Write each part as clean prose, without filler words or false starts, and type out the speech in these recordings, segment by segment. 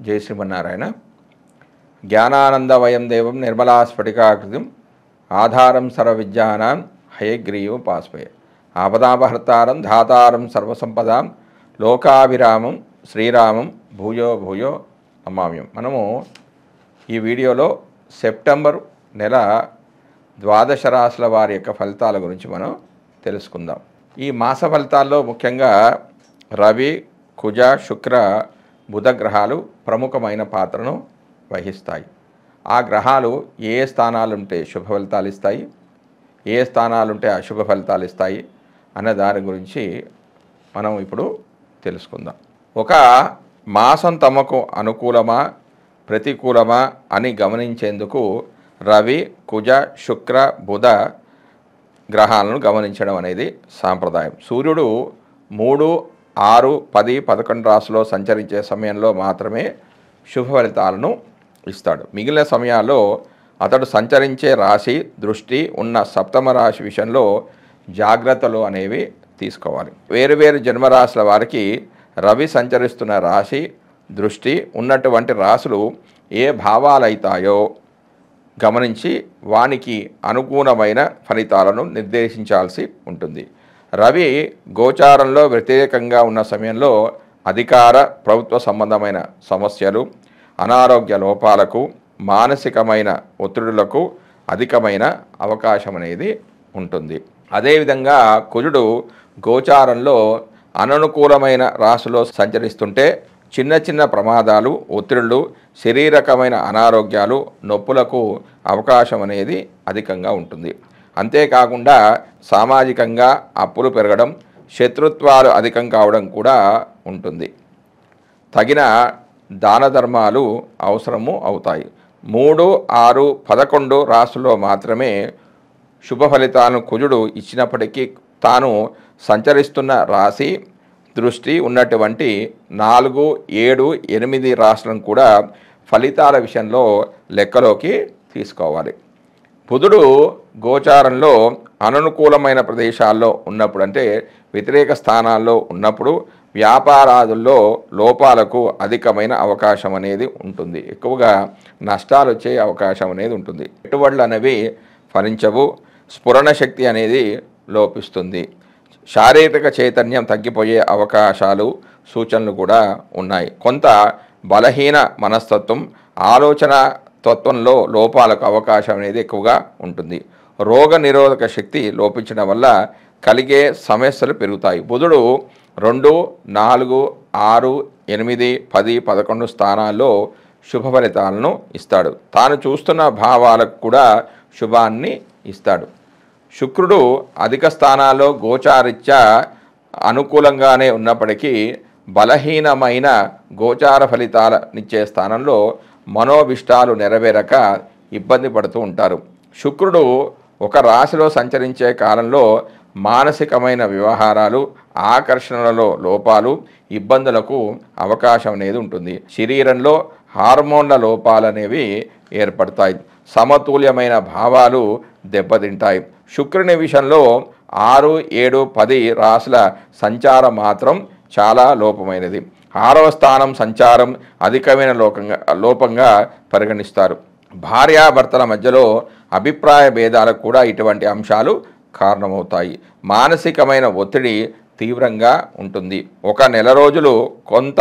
జై శ్రీమన్నారాయణ. జ్ఞానానందవయం దేవం నిర్మలా స్ఫటికాకృతిం ఆధారం సర్వవిద్యానాం హయగ్రీవోపాస్మహే. ఆపదాపహర్తారం ధాతారం సర్వసంపదాం లోకాభిరామం శ్రీరామం భూయో భూయో నమామ్యం. మనము ఈ వీడియోలో సెప్టెంబర్ నెల ద్వాదశ రాశుల వారి యొక్క ఫలితాల గురించి మనం తెలుసుకుందాం. ఈ మాస ఫలితాల్లో ముఖ్యంగా రవి, కుజ, శుక్ర, బుధ గ్రహాలు ప్రముఖమైన పాత్రను వహిస్తాయి. ఆ గ్రహాలు ఏ స్థానాలుంటే శుభ ఫలితాలు ఇస్తాయి, ఏ స్థానాలుంటే అశుభ ఫలితాలు ఇస్తాయి అనే దాని గురించి మనం ఇప్పుడు తెలుసుకుందాం. ఒక మాసం తమకు అనుకూలమా ప్రతికూలమా అని గమనించేందుకు రవి, కుజ, శుక్ర, బుధ గ్రహాలను గమనించడం అనేది సాంప్రదాయం. సూర్యుడు 3, 6, 10, 11 రాశుల్లో సంచరించే సమయంలో మాత్రమే శుభ ఫలితాలను ఇస్తాడు. మిగిలిన సమయాల్లో అతడు సంచరించే రాశి దృష్టి ఉన్న సప్తమ రాశి విషయంలో జాగ్రత్తలు అనేవి తీసుకోవాలి. వేరువేరు జన్మరాశుల వారికి రవి సంచరిస్తున్న రాశి దృష్టి ఉన్నటువంటి రాశులు ఏ భావాలైతాయో గమనించి వానికి అనుగుణమైన ఫలితాలను నిర్దేశించాల్సి ఉంటుంది. రవి గోచారంలో వ్యతిరేకంగా ఉన్న సమయంలో అధికార ప్రభుత్వ సంబంధమైన సమస్యలు, అనారోగ్య లోపాలకు, మానసికమైన ఒత్తిడులకు అధికమైన అవకాశం అనేది ఉంటుంది. అదేవిధంగా కుజుడు గోచారంలో అననుకూలమైన రాశిలో సంచరిస్తుంటే చిన్న చిన్న ప్రమాదాలు, ఒత్తిడులు, శరీరకమైన అనారోగ్యాలు, నొప్పులకు అవకాశం అనేది అధికంగా ఉంటుంది. అంతేకాకుండా సామాజికంగా అప్పులు పెరగడం, శత్రుత్వాలు అధికం కావడం కూడా ఉంటుంది. తగిన దాన ధర్మాలు అవసరము అవుతాయి. 3, 6, 11 రాశుల్లో మాత్రమే శుభ ఫలితాలను కుజుడు ఇచ్చినప్పటికీ తాను సంచరిస్తున్న రాశి దృష్టి ఉన్నటువంటి 4, 7, 8 రాశులను కూడా ఫలితాల విషయంలో లెక్కలోకి తీసుకోవాలి. బుధుడు గోచారంలో అననుకూలమైన ప్రదేశాల్లో ఉన్నప్పుడు, అంటే వ్యతిరేక స్థానాల్లో ఉన్నప్పుడు వ్యాపారాదుల్లో లోపాలకు అధికమైన అవకాశం అనేది ఉంటుంది. ఎక్కువగా నష్టాలు వచ్చే అవకాశం అనేది ఉంటుంది. పెట్టుబడులు అనేవి ఫలించవు, స్ఫురణ శక్తి అనేది లోపిస్తుంది, శారీరక చైతన్యం తగ్గిపోయే అవకాశాలు, సూచనలు కూడా ఉన్నాయి. కొంత బలహీన మనస్తత్వం, ఆలోచన తత్వంలో లోపాలకు అవకాశం అనేది ఎక్కువగా ఉంటుంది. రోగ నిరోధక శక్తి లోపించడం వల్ల కలిగే సమస్యలు పెరుగుతాయి. బుధుడు 2, 4, 6, 8, 10, 11 స్థానాల్లో శుభ ఫలితాలను ఇస్తాడు. తాను చూస్తున్న భావాలకు కూడా శుభాన్ని ఇస్తాడు. శుక్రుడు అధిక స్థానాల్లో గోచారిత్యా అనుకూలంగానే ఉన్నప్పటికీ బలహీనమైన గోచార ఫలితాలనిచ్చే స్థానంలో మనోభిష్టాలు నెరవేరక ఇబ్బంది పడుతూ ఉంటారు. శుక్రుడు ఒక రాశిలో సంచరించే కాలంలో మానసికమైన వ్యవహారాలు, ఆకర్షణలలో లోపాలు, ఇబ్బందులకు అవకాశం అనేది ఉంటుంది. శరీరంలో హార్మోన్ల లోపాలు అనేవి ఏర్పడతాయి. సమతుల్యమైన భావాలు దెబ్బతింటాయి. శుక్రుని విషయంలో 6, 7, 10 రాశుల సంచారం మాత్రం చాలా లోపమైనది. 6వ స్థానం సంచారం అధికమైన లోపంగా పరిగణిస్తారు. భార్యాభర్తల మధ్యలో అభిప్రాయ భేదాలకు కూడా ఇటువంటి అంశాలు కారణమవుతాయి. మానసికమైన ఒత్తిడి తీవ్రంగా ఉంటుంది. 1 నెల రోజులు కొంత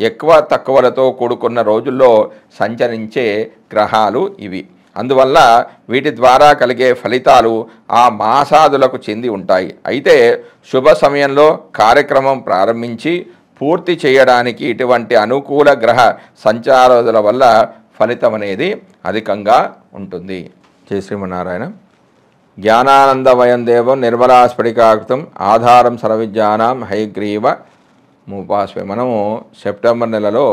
ఎక్కువ తక్కువలతో కూడుకున్న రోజుల్లో సంచరించే గ్రహాలు ఇవి. అందువల్ల వీటి ద్వారా కలిగే ఫలితాలు ఆ మాసాదులకు చెంది ఉంటాయి. అయితే శుభ సమయంలో కార్యక్రమం ప్రారంభించి పూర్తి చేయడానికి ఇటువంటి అనుకూల గ్రహ సంచారాల వల్ల ఫలితం అనేది అధికంగా ఉంటుంది. జై శ్రీమన్నారాయణ. జ్ఞానానందవయం దేవం నిర్మలా స్ఫటికాకృతం ఆధారం సర్వవిద్యానాం హయగ్రీవ ఉపాస్మహే. మనము సెప్టెంబర్ నెలలో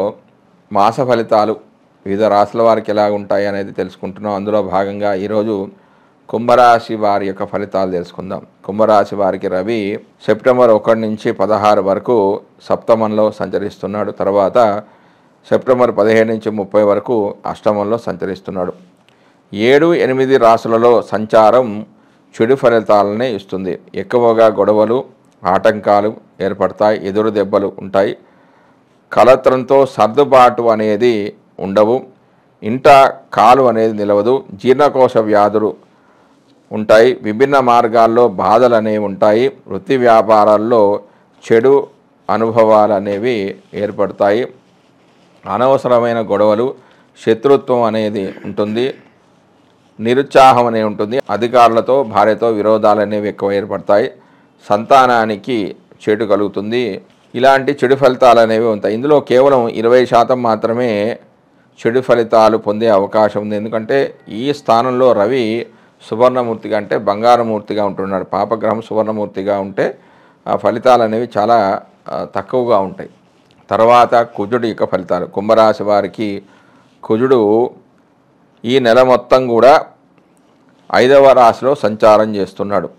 మాస ఫలితాలు వివిధ రాశుల వారికి ఎలా ఉంటాయి అనేది తెలుసుకుంటున్నాం. అందులో భాగంగా ఈరోజు కుంభరాశి వారి యొక్క ఫలితాలు తెలుసుకుందాం. కుంభరాశి వారికి రవి సెప్టెంబర్ 1 నుంచి 16 వరకు సప్తమంలో సంచరిస్తున్నాడు. తర్వాత సెప్టెంబర్ 15 నుంచి 30 వరకు అష్టమంలో సంచరిస్తున్నాడు. 7, 8 రాశులలో సంచారం చెడు ఫలితాలనే ఇస్తుంది. ఎక్కువగా గొడవలు, ఆటంకాలు ఏర్పడతాయి, ఎదురు దెబ్బలు ఉంటాయి. కలత్రంతో సర్దుబాటు అనేది ఉండవు, ఇంట కాలు అనేది నిలవదు, జీర్ణకోశ వ్యాధులు ఉంటాయి, విభిన్న మార్గాల్లో బాధలు అనేవి ఉంటాయి, వృత్తి వ్యాపారాల్లో చెడు అనుభవాలు అనేవి ఏర్పడతాయి, అనవసరమైన గొడవలు, శత్రుత్వం అనేది ఉంటుంది, నిరుత్సాహం అనేది ఉంటుంది, అధికారులతో భార్యతో విరోధాలు అనేవి ఎక్కువ ఏర్పడతాయి, సంతానానికి చెడు కలుగుతుంది. ఇలాంటి చెడు ఫలితాలు అనేవి ఉంటాయి. ఇందులో కేవలం 20% మాత్రమే చెడు ఫలితాలు పొందే అవకాశం ఉంది. ఎందుకంటే ఈ స్థానంలో రవి సువర్ణమూర్తిగా అంటే బంగారమూర్తిగా ఉంటున్నాడు. పాపగ్రహం సువర్ణమూర్తిగా ఉంటే ఆ ఫలితాలు అనేవి చాలా తక్కువగా ఉంటాయి. తర్వాత కుజుడి యొక్క ఫలితాలు. కుంభరాశి వారికి కుజుడు ఈ నెల మొత్తం కూడా 5వ రాశిలో సంచారం చేస్తున్నాడు.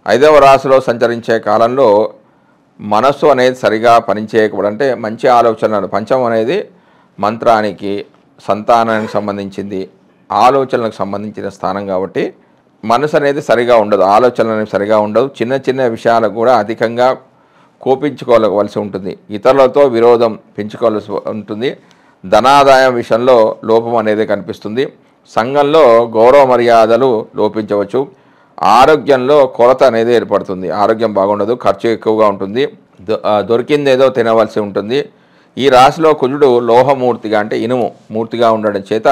5వ రాశిలో సంచరించే కాలంలో మనస్సు అనేది సరిగా పనిచేయకపోవడం, అంటే మంచి ఆలోచనలు, పంచమం అనేది మంత్రానికి, సంతానానికి సంబంధించింది, ఆలోచనలకు సంబంధించిన స్థానం కాబట్టి మనసు అనేది సరిగా ఉండదు, ఆలోచనలు అనేవి సరిగా ఉండవు, చిన్న చిన్న విషయాలకు కూడా అధికంగా కోపించుకోవలసి ఉంటుంది, ఇతరులతో విరోధం పెంచుకోవాల్సి ఉంటుంది, ధనాదాయం విషయంలో లోపం అనేది కనిపిస్తుంది, సంఘంలో గౌరవ మర్యాదలు లోపించవచ్చు, ఆరోగ్యంలో కొరత అనేది ఏర్పడుతుంది, ఆరోగ్యం బాగుండదు, ఖర్చు ఎక్కువగా ఉంటుంది, దొరికిందేదో తినవలసి ఉంటుంది. ఈ రాశిలో కుజుడు లోహమూర్తిగా అంటే ఇనుము మూర్తిగా ఉండడం చేత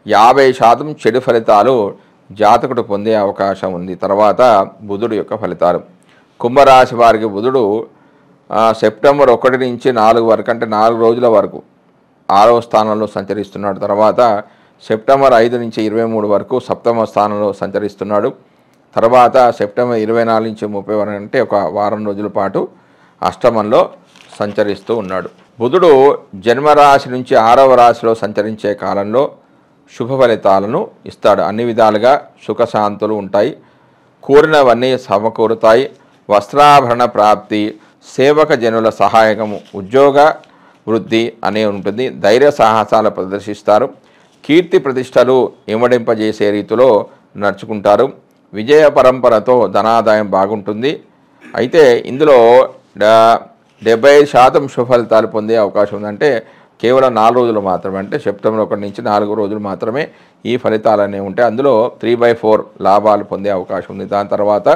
50% చెడు ఫలితాలు జాతకుడు పొందే అవకాశం ఉంది. తర్వాత బుధుడు యొక్క ఫలితాలు. కుంభరాశి వారికి బుధుడు సెప్టెంబర్ 1 నుంచి 4 వరకు అంటే 4 రోజుల వరకు 6వ స్థానంలో సంచరిస్తున్నాడు. తర్వాత సెప్టెంబర్ 5 నుంచి 23 వరకు 7వ స్థానంలో సంచరిస్తున్నాడు. తర్వాత సెప్టెంబర్ 24 నుంచి 30 వరకు అంటే ఒక వారం రోజుల పాటు అష్టమంలో సంచరిస్తూ ఉన్నాడు. బుధుడు జన్మరాశి నుంచి 6వ రాశిలో సంచరించే కాలంలో శుభ ఫలితాలను ఇస్తాడు. అన్ని విధాలుగా సుఖశాంతులు ఉంటాయి, కోరినవన్నీ సమకూరుతాయి, వస్త్రాభరణ ప్రాప్తి, సేవక జనుల సహాయకము, ఉద్యోగ వృద్ధి అనే ఉంటుంది, ధైర్య సాహసాలు ప్రదర్శిస్తారు, కీర్తి ప్రతిష్టలు ఇమ్మడింపజేసే రీతిలో నడుచుకుంటారు, విజయ పరంపరతో ధనాదాయం బాగుంటుంది. అయితే ఇందులో 75% శుభ ఫలితాలు పొందే అవకాశం ఉందంటే కేవలం 4 రోజులు మాత్రమే, అంటే సెప్టెంబర్ 1 నుంచి 4 రోజులు మాత్రమే ఈ ఫలితాలు అనేవి ఉంటాయి. అందులో 3/4 లాభాలు పొందే అవకాశం ఉంది. దాని తర్వాత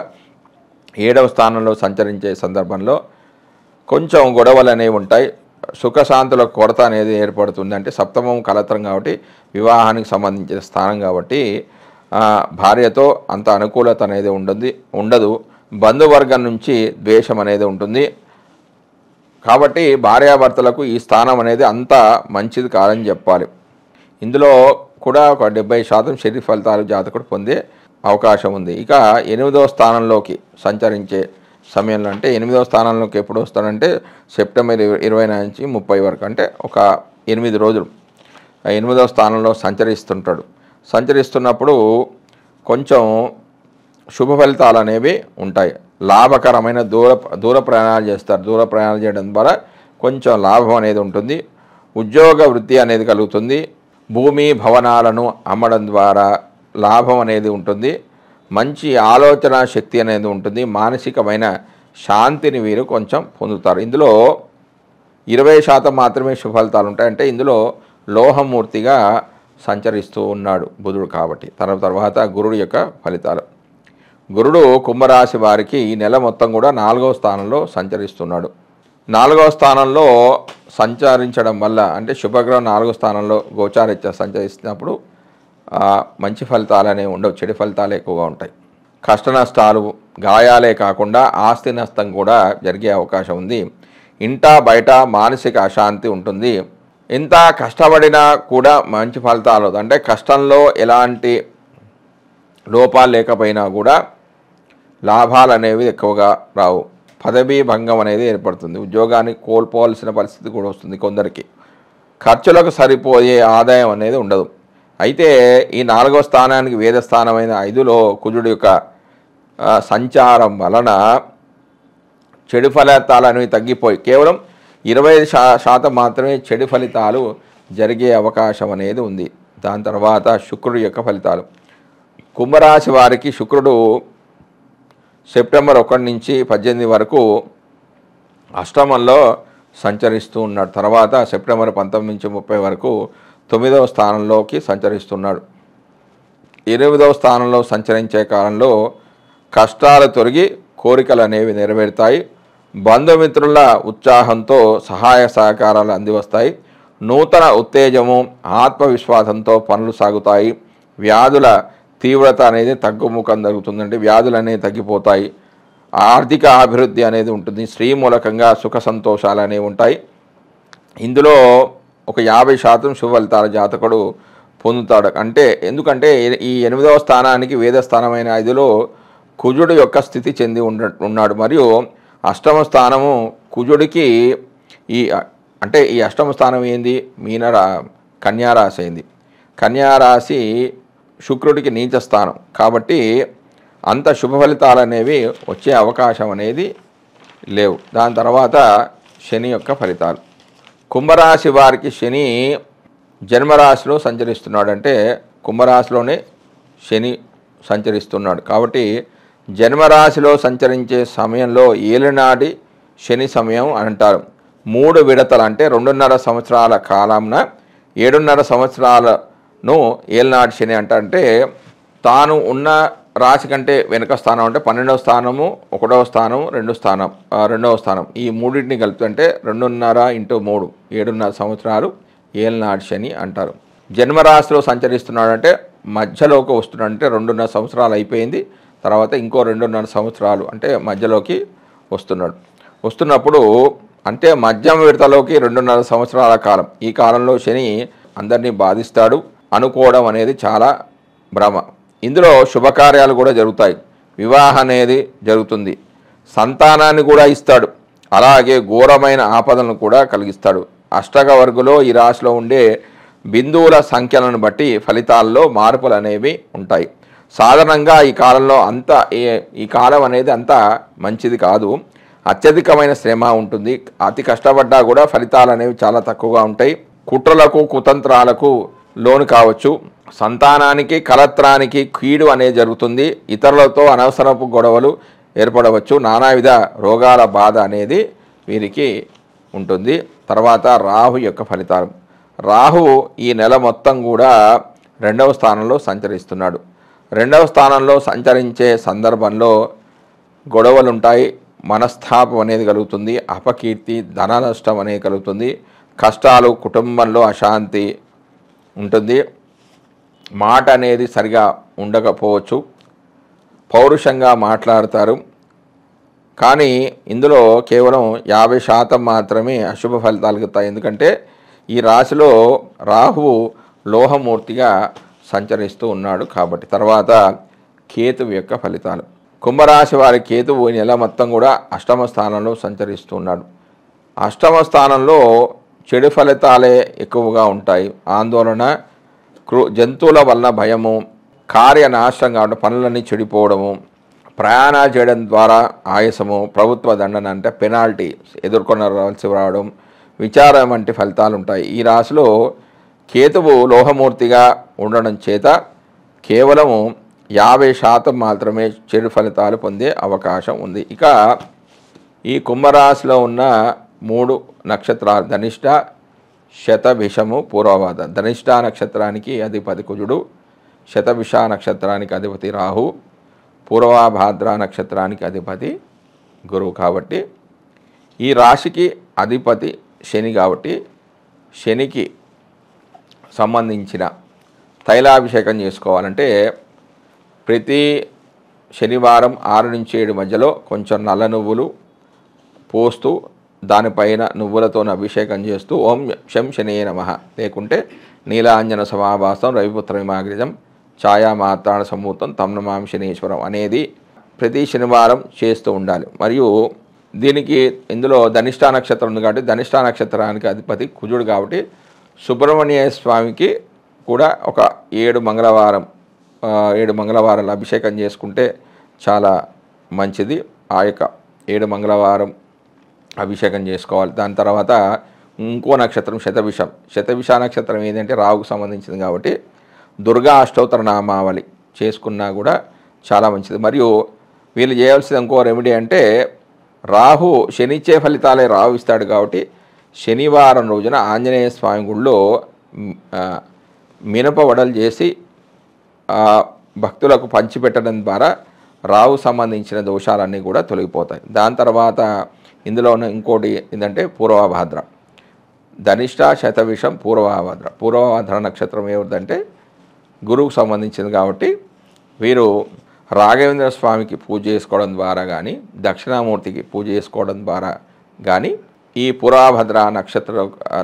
7వ స్థానంలో సంచరించే సందర్భంలో కొంచెం గొడవలు అనేవి ఉంటాయి, సుఖశాంతుల కొరత అనేది ఏర్పడుతుంది. అంటే సప్తమం కలత్రం కాబట్టి వివాహానికి సంబంధించిన స్థానం కాబట్టి భార్యతో అంత అనుకూలత అనేది ఉండదు, బంధువర్గం నుంచి ద్వేషం అనేది ఉంటుంది. కాబట్టి భార్యాభర్తలకు ఈ స్థానం అనేది అంత మంచిది కాదని చెప్పాలి. ఇందులో కూడా ఒక 70% చెడు ఫలితాలు జాతకుడు పొందే అవకాశం ఉంది. ఇక 8వ స్థానంలోకి సంచరించే సమయంలో, అంటే 8వ స్థానంలోకి ఎప్పుడు వస్తాడంటే సెప్టెంబర్ 29 నుంచి 30 వరకు, అంటే ఒక 8 రోజులు 8వ స్థానంలో సంచరిస్తుంటాడు. సంచరిస్తున్నప్పుడు కొంచెం శుభ ఫలితాలు అనేవి ఉంటాయి, లాభకరమైన దూర ప్రయాణాలు చేస్తారు. దూర ప్రయాణాలు చేయడం ద్వారా కొంచెం లాభం అనేది ఉంటుంది, ఉద్యోగ వృద్ధి అనేది కలుగుతుంది, భూమి భవనాలను అమ్మడం ద్వారా లాభం అనేది ఉంటుంది, మంచి ఆలోచన శక్తి అనేది ఉంటుంది, మానసికమైన శాంతిని వీరు కొంచెం పొందుతారు. ఇందులో 20% మాత్రమే శుభ ఫలితాలు ఉంటాయి, అంటే ఇందులో లోహమూర్తిగా సంచరిస్తూ ఉన్నాడు బుధుడు కాబట్టి. తర్వాత గురుడు యొక్క ఫలితాలు. గురుడు కుంభరాశి వారికి ఈ నెల మొత్తం కూడా 4వ స్థానంలో సంచరిస్తున్నాడు. 4వ స్థానంలో సంచరించడం వల్ల, అంటే శుభగ్రహం 4వ స్థానంలో గోచారీత్యా సంచరిస్తున్నప్పుడు మంచి ఫలితాలు అనేవి ఉండవు, చెడు ఫలితాలు ఎక్కువగా ఉంటాయి. కష్ట నష్టాలు, గాయాలే కాకుండా ఆస్తి నష్టం కూడా జరిగే అవకాశం ఉంది. ఇంట బయట మానసిక అశాంతి ఉంటుంది. ఎంత కష్టపడినా కూడా మంచి ఫలితాలు, అంటే కష్టంలో ఎలాంటి లోపాలు లేకపోయినా కూడా లాభాలు అనేవి ఎక్కువగా రావు, పదవీ భంగం అనేది ఏర్పడుతుంది, ఉద్యోగాన్ని కోల్పోవాల్సిన పరిస్థితి కూడా వస్తుంది కొందరికి, ఖర్చులకు సరిపోయే ఆదాయం అనేది ఉండదు. అయితే ఈ 4వ స్థానానికి వేద స్థానమైన 5లో కుజుడు యొక్క సంచారం వలన చెడు ఫలితాలు అనేవి తగ్గిపోయి కేవలం 25% మాత్రమే చెడు ఫలితాలు జరిగే అవకాశం అనేది ఉంది. దాని తర్వాత శుక్రుడు యొక్క ఫలితాలు. కుంభరాశి వారికి శుక్రుడు సెప్టెంబర్ 1 నుంచి 18 వరకు అష్టమంలో సంచరిస్తూ ఉన్నాడు. తర్వాత సెప్టెంబర్ 19 నుంచి 30 వరకు 9వ స్థానంలోకి సంచరిస్తున్నాడు. 8వ స్థానంలో సంచరించే కాలంలో కష్టాలు తొలగి కోరికలు అనేవి నెరవేరుతాయి. బంధుమిత్రుల ఉత్సాహంతో సహాయ సహకారాలు అందివస్తాయి. నూతన ఉత్తేజము ఆత్మవిశ్వాసంతో పనులు సాగుతాయి. వ్యాధుల తీవ్రత అనేది తగ్గుముఖం జరుగుతుందంటే వ్యాధులు అనేవి తగ్గిపోతాయి. ఆర్థిక అభివృద్ధి అనేది ఉంటుంది. స్త్రీ మూలకంగా సుఖ సంతోషాలు అనేవి ఉంటాయి. ఇందులో ఒక 50% శుభ ఫలితాల జాతకుడు పొందుతాడు. ఎందుకంటే ఈ 8వ స్థానానికి వేద స్థానమైన 5లో కుజుడు యొక్క స్థితి చెంది ఉన్నాడు. మరియు అష్టమ స్థానము కుజుడికి ఈ అష్టమ స్థానం ఏంది? కన్యారాశి అయింది. కన్యారాశి శుక్రుడికి నీచ స్థానం కాబట్టి అంత శుభ ఫలితాలు అనేవి వచ్చే అవకాశం అనేది లేవు. దాని తర్వాత శని యొక్క ఫలితాలు. కుంభరాశి వారికి శని జన్మరాశిలో సంచరిస్తున్నాడు. అంటే కుంభరాశిలోనే శని సంచరిస్తున్నాడు కాబట్టి జన్మరాశిలో సంచరించే సమయంలో ఏలినాటి శని సమయం అంటారు. 3 విడతలు అంటే 2.5 సంవత్సరాల కాలంన 7.5 సంవత్సరాలను ఏలినాటి శని అంటే తాను ఉన్న రాశి కంటే వెనుక స్థానం అంటే 12వ స్థానము, 1వ స్థానం, 2వ స్థానం ఈ మూడింటిని కలుపుతుంటే 2.5 × 3 7.5 సంవత్సరాలు ఏలినాటి శని అంటారు. జన్మరాశిలో సంచరిస్తున్నాడంటే మధ్యలోకి వస్తున్నాడంటే 2.5 సంవత్సరాలు అయిపోయింది. తర్వాత ఇంకో 2.5 సంవత్సరాలు అంటే మధ్యలోకి వస్తున్నప్పుడు అంటే మధ్యమ విడతలోకి 2.5 సంవత్సరాల కాలం. ఈ కాలంలో శని అందరినీ బాధిస్తాడు అనుకోవడం అనేది చాలా భ్రమ. ఇందులో శుభకార్యాలు కూడా జరుగుతాయి. వివాహం అనేది జరుగుతుంది. సంతానాన్ని కూడా ఇస్తాడు. అలాగే ఘోరమైన ఆపదలను కూడా కలిగిస్తాడు. అష్టక వర్గులో ఈ రాశిలో ఉండే బిందువుల సంఖ్యలను బట్టి ఫలితాల్లో మార్పులు అనేవి ఉంటాయి. సాధారణంగా ఈ కాలం అనేది అంత మంచిది కాదు. అత్యధికమైన శ్రమ ఉంటుంది. అతి కష్టపడ్డా కూడా ఫలితాలు అనేవి చాలా తక్కువగా ఉంటాయి. కుట్రలకు కుతంత్రాలకు లోను కావచ్చు. సంతానానికి కలత్రానికి కీడు అనేది జరుగుతుంది. ఇతరులతో అనవసరపు గొడవలు ఏర్పడవచ్చు. నానావిధ రోగాల బాధ అనేది వీరికి ఉంటుంది. తర్వాత రాహు యొక్క ఫలితాలు. రాహు ఈ నెల మొత్తం కూడా 2వ స్థానంలో సంచరిస్తున్నాడు. 2వ స్థానంలో సంచరించే సందర్భంలో గొడవలు ఉంటాయి. మనస్తాపం అనేది కలుగుతుంది. అపకీర్తి, ధన నష్టం అనేది కలుగుతుంది. కష్టాలు, కుటుంబంలో అశాంతి ఉంటుంది. మాట అనేది సరిగా ఉండకపోవచ్చు. పౌరుషంగా మాట్లాడతారు. కానీ ఇందులో కేవలం 50% మాత్రమే అశుభ ఫలితాలు కలుగుతాయి. ఎందుకంటే ఈ రాశిలో రాహువు లోహమూర్తిగా సంచరిస్తూ ఉన్నాడు కాబట్టి. తర్వాత కేతువు యొక్క ఫలితాలు. కుంభరాశి వారి కేతువు ఈ నెల మొత్తం కూడా అష్టమ స్థానంలో సంచరిస్తూ ఉన్నాడు. అష్టమ స్థానంలో చెడు ఫలితాలే ఎక్కువగా ఉంటాయి. ఆందోళన, జంతువుల వలన భయము, కార్యనాశనం కావడం, పనులన్నీ చెడిపోవడము, ప్రయాణాలు చేయడం ద్వారా ఆయాసము, ప్రభుత్వ దండన అంటే పెనాల్టీ ఎదుర్కొనవలసి రావడం, విచారం వంటి ఫలితాలు ఉంటాయి. ఈ రాశిలో కేతువు లోహమూర్తిగా ఉండడం చేత కేవలము 50% మాత్రమే చెడు ఫలితాలు పొందే అవకాశం ఉంది. ఇక ఈ కుంభరాశిలో ఉన్న 3 నక్షత్రాలు ధనిష్ట, శతభిషము, పూర్వభాద్ర. ధనిష్ట నక్షత్రానికి అధిపతి కుజుడు, శతభిష నక్షత్రానికి అధిపతి రాహు, పూర్వభాద్ర నక్షత్రానికి అధిపతి గురువు. కాబట్టి ఈ రాశికి అధిపతి శని కాబట్టి శనికి సంబంధించిన తైలాభిషేకం చేసుకోవాలంటే ప్రతి శనివారం 6 నుంచి 7 మధ్యలో కొంచెం నల్ల నువ్వులు పోస్తూ దానిపైన నువ్వులతో అభిషేకం చేస్తూ ఓం శం శనియే నమః లేకుంటే నీలాంజన సమాభాసం రవిపుత్రమిమాగ్రజం ఛాయామాత్రాణ సమూతం తం నమామి శనీశ్వరం అనేది ప్రతి శనివారం చేస్తూ ఉండాలి. మరియు ఇందులో ధనిష్ట నక్షత్రం ఉంది కాబట్టి ధనిష్ట నక్షత్రానికి అధిపతి కుజుడు కాబట్టి సుబ్రహ్మణ్య స్వామికి కూడా ఒక 7 మంగళవారాలు అభిషేకం చేసుకుంటే చాలా మంచిది. ఆ యొక్క 7 మంగళవారం అభిషేకం చేసుకోవాలి. దాని తర్వాత ఇంకో నక్షత్రం శతభిష నక్షత్రం ఏంటంటే రాహుకు సంబంధించింది కాబట్టి దుర్గా అష్టోత్తర నామావళి చేసుకున్నా కూడా చాలా మంచిది. మరియు వీళ్ళు చేయాల్సిన ఇంకో రెమెడీ అంటే శనిచ్చే ఫలితాలే రాహు ఇస్తాడు కాబట్టి శనివారం రోజున ఆంజనేయ స్వామి గుడిలో మినప వడలు చేసి భక్తులకు పంచిపెట్టడం ద్వారా రావు సంబంధించిన దోషాలన్నీ కూడా తొలగిపోతాయి. దాని తర్వాత ఇందులోనే ఇంకోటి ఏంటంటే పూర్వభాద్ర, ధనిష్ట, శతవిషం, పూర్వభాద్ర. పూర్వభాద్ర నక్షత్రం ఏమిటంటే గురువుకు సంబంధించింది కాబట్టి వీరు రాఘవేంద్ర స్వామికి పూజ చేసుకోవడం ద్వారా కానీ, దక్షిణామూర్తికి పూజ చేసుకోవడం ద్వారా కానీ ఈ పూర్వభద్ర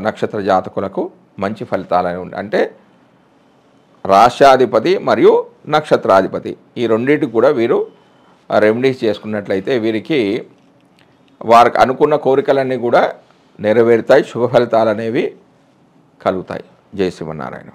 నక్షత్ర జాతకులకు మంచి ఫలితాలు ఉంటాయి. అంటే రాష్ట్రాధిపతి మరియు నక్షత్రాధిపతి ఈ రెండింటికి కూడా వీరు రెమెడీస్ చేసుకున్నట్లయితే వీరికి వారికి అనుకున్న కోరికలన్నీ కూడా నెరవేరుతాయి, శుభ ఫలితాలు అనేవి కలుగుతాయి. జై శ్రీమన్నారాయణ.